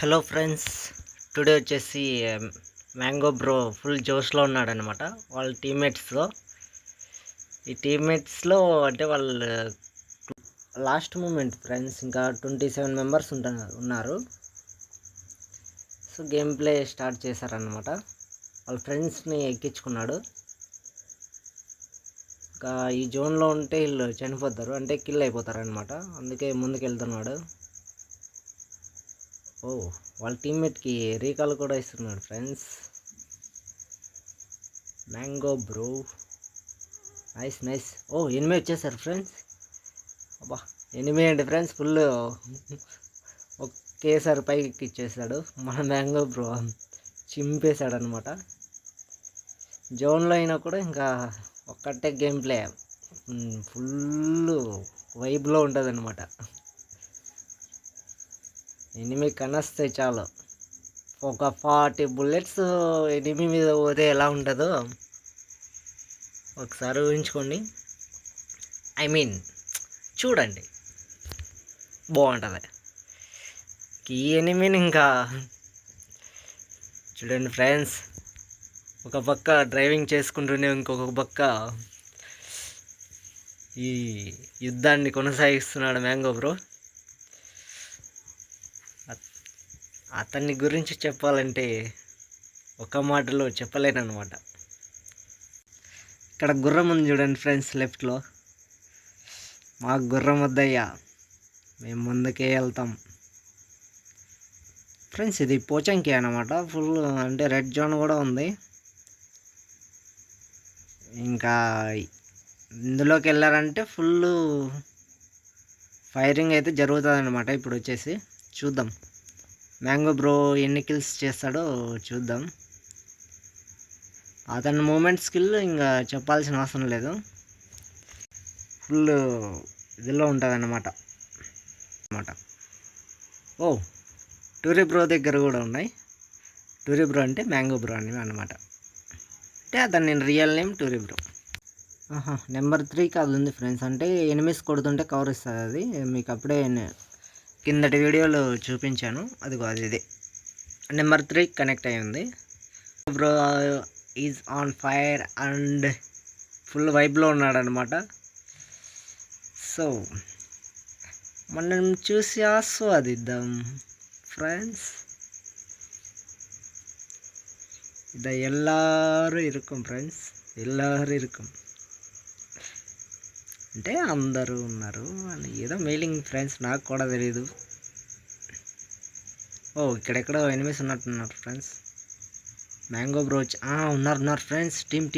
Hello friends, today వచ్చేసి mango bro full జోష్లో ఉన్నాడనమాట వాళ్ళ టీమ్మేట్స్లో. ఈ టీమ్మేట్స్లో అంటే వాళ్ళు లాస్ట్ మూమెంట్ ఫ్రెండ్స్, ఇంకా 27 మెంబర్స్ ఉన్నారు. సో గేమ్ ప్లే స్టార్ట్ చేశారనమాట. వాళ్ళ ఫ్రెండ్స్ని ఎక్కించుకున్నాడు. ఇంకా ఈ జోన్లో ఉంటే వీళ్ళు చనిపోతారు, అంటే కిల్ అయిపోతారనమాట. అందుకే ముందుకు వెళ్తున్నాడు. ఓ, వాళ్ళ టీమ్మేట్కి రీకాల్ కూడా ఇస్తున్నాడు friends. Mango bro nice nice. ఓ, ఎనిమిది వచ్చేసారు ఫ్రెండ్స్. అబ్బా, ఎనిమిది అండి ఫ్రెండ్స్. ఫుల్ ఒకేసారి పైకి ఇచ్చేసాడు మన మ్యాంగో బ్రో. చింపేశాడు అనమాట. జోన్లో అయినా కూడా ఇంకా ఒక్కటే గేమ్ ప్లే ఫుల్ వైబ్లో ఉంటుంది అనమాట. ఎనిమిది కనస్తే చాలు, ఒక 40 బుల్లెట్స్ ఎనిమిది మీద పోతే ఎలా ఉంటుందో ఒకసారి ఊహించుకోండి. ఐ మీన్ చూడండి, బాగుంటుంది. ఈ ఎనిమిది ఇంకా చూడండి ఫ్రెండ్స్, ఒక పక్క డ్రైవింగ్ చేసుకుంటూనే ఇంకొక పక్క ఈ యుద్ధాన్ని కొనసాగిస్తున్నాడు మ్యాంగో బ్రో. అతన్ని గురించి చెప్పాలంటే ఒక మాటలో చెప్పలేనమాట. ఇక్కడ గుర్రం ఉంది చూడండి ఫ్రెండ్స్, లెఫ్ట్లో. మా గుర్రం వద్దయ్యా, మేము ముందుకే వెళ్తాం ఫ్రెండ్స్. ఇది పోచంకి అన్నమాట. ఫుల్ అంటే రెడ్ జోన్ కూడా ఉంది. ఇంకా ఇందులోకి వెళ్ళారంటే ఫుల్ ఫైరింగ్ అయితే జరుగుతుంది అనమాట. ఇప్పుడు వచ్చేసి చూద్దాం మ్యాంగో బ్రో ఎన్ని కిల్స్ చేస్తాడో చూద్దాం. అతని మూమెంట్ స్కిల్ ఇంకా చెప్పాల్సిన అవసరం లేదు, ఫుల్ ఇదిలో ఉంటుంది అన్నమాట. ఓ, టూరీ బ్రో దగ్గర కూడా ఉన్నాయి. టూరీ బ్రో అంటే మ్యాంగో బ్రో అని అన్నమాట. అంటే అతని real name Tori bro. Number 3కి అది ఉంది ఫ్రెండ్స్. అంటే ఎనిమిస్ కొడుతుంటే కవర్ ఇస్తుంది అది. మీకు అప్పుడే కిందటి వీడియోలో చూపించాను. అదిగో అది ఇదే నెంబర్ 3 కనెక్ట్ అయి ఉంది. Bro is on fire and full వైబ్లో ఉన్నాడనమాట. సో మనం చూసి ఆస్వాదిద్దాం ఫ్రెండ్స్. இதை எல்லாரும் இருக்கும் ఫ్రెండ్స్, எல்லாரும் இருக்கும் అంటే అందరూ ఉన్నారు అని ఏదో మెయిలింగ్ ఫ్రెండ్స్, నాకు కూడా తెలియదు. ఓ, ఇక్కడెక్కడో ఎనిమిస్ ఉన్నట్టున్నారు ఫ్రెండ్స్. మ్యాంగో బ్రో ఉన్నారు ఫ్రెండ్స్. Team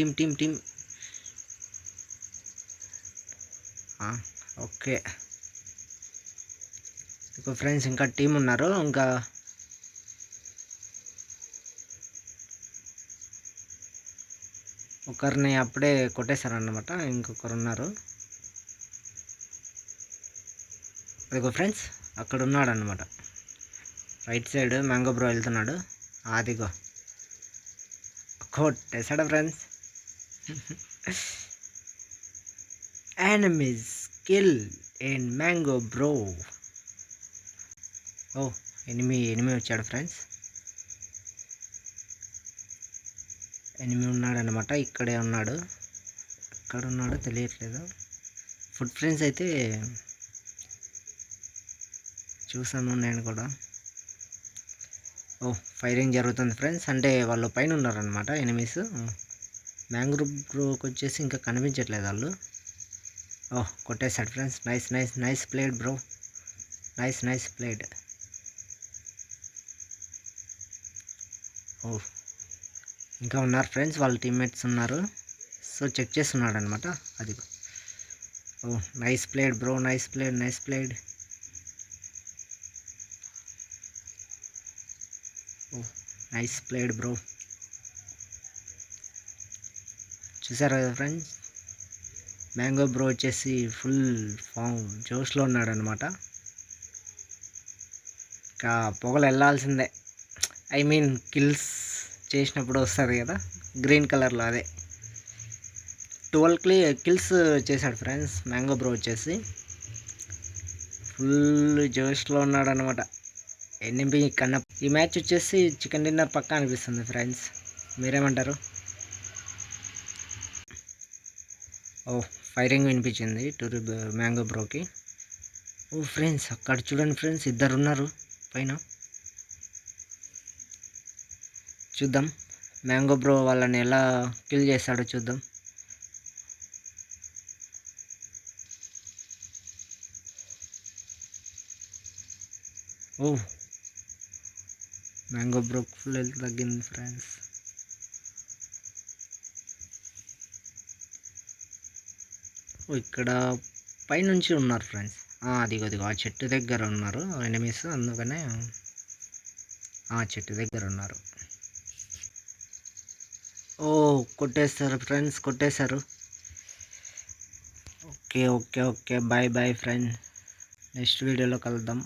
okay. ఇక ఫ్రెండ్స్ ఇంకా టీం ఉన్నారు. ఇంకా ఒకరిని అప్పుడే కొట్టేశారన్నమాట. ఇంకొకరు ఉన్నారు. అదిగో ఫ్రెండ్స్, అక్కడ ఉన్నాడు అన్నమాట. రైట్ సైడ్ మ్యాంగో బ్రో వెళ్తున్నాడు. అదిగో కొట్టేశాడు friends. Enemies kill in mango bro. ఓ, ఎనిమి వచ్చాడు ఫ్రెండ్స్. ఎనిమి ఉన్నాడు అనమాట. ఇక్కడే ఉన్నాడు. ఎక్కడ ఉన్నాడో తెలియట్లేదు. ఫుడ్ ఫ్రెండ్స్ అయితే చూసాను నేను కూడా. ఓ, ఫైరింగ్ జరుగుతుంది ఫ్రెండ్స్. అంటే వాళ్ళు పైన ఉన్నారనమాట ఎనిమీస్. మ్యాంగ్రూవ్ బ్రోకి వచ్చేసి ఇంకా కనిపించట్లేదు వాళ్ళు. ఓ, కొట్టేశాడు friends. Nice played bro. Nice played. ఓ, ఇంకా ఉన్నారు ఫ్రెండ్స్, వాళ్ళ టీమ్మేట్స్ ఉన్నారు. సో చెక్ చేస్తున్నాడు అనమాట. అది ఓ, nice played bro. Nice played. Nice played bro. చూసారు కదా ఫ్రెండ్స్, మ్యాంగో బ్రో వచ్చేసి ఫుల్ జోష్లో ఉన్నాడనమాట. ఇంకా పొగలు వెళ్ళాల్సిందే. ఐ మీన్ కిల్స్ చేసినప్పుడు వస్తుంది కదా గ్రీన్ కలర్లో, అదే 12 కిల్స్ చేశాడు ఫ్రెండ్స్ మ్యాంగో బ్రో వచ్చేసి. ఫుల్ జోష్లో ఉన్నాడనమాట. ఎన్ఎంపి కన్నా ఈ మ్యాచ్ వచ్చేసి చికెన్ డిన్నర్ పక్కా అనిపిస్తుంది ఫ్రెండ్స్, మీరేమంటారు? ఓ ఫైరింగ్ వినిపించింది మ్యాంగో బ్రోకి. ఓ ఫ్రెండ్స్ అక్కడ చూడండి ఫ్రెండ్స్, ఇద్దరు ఉన్నారు పైన. చూద్దాం మ్యాంగో బ్రో వాళ్ళని ఎలా కిల్ చేస్తాడో చూద్దాం. ఓ మ్యాంగో బ్రో ఫుల్ హెల్త్ తగ్గింది ఫ్రెండ్స్. ఓ ఇక్కడ పైనుంచి ఉన్నారు ఫ్రెండ్స్. అదిగో ఆ చెట్టు దగ్గర ఉన్నారు ఎనిమీస్, అందుకనే ఆ చెట్టు దగ్గర ఉన్నారు. ఓ కొట్టేస్తారు ఫ్రెండ్స్, కొట్టేశారు. Okay okay okay bye bye friends, next వీడియోలో కలుద్దాం.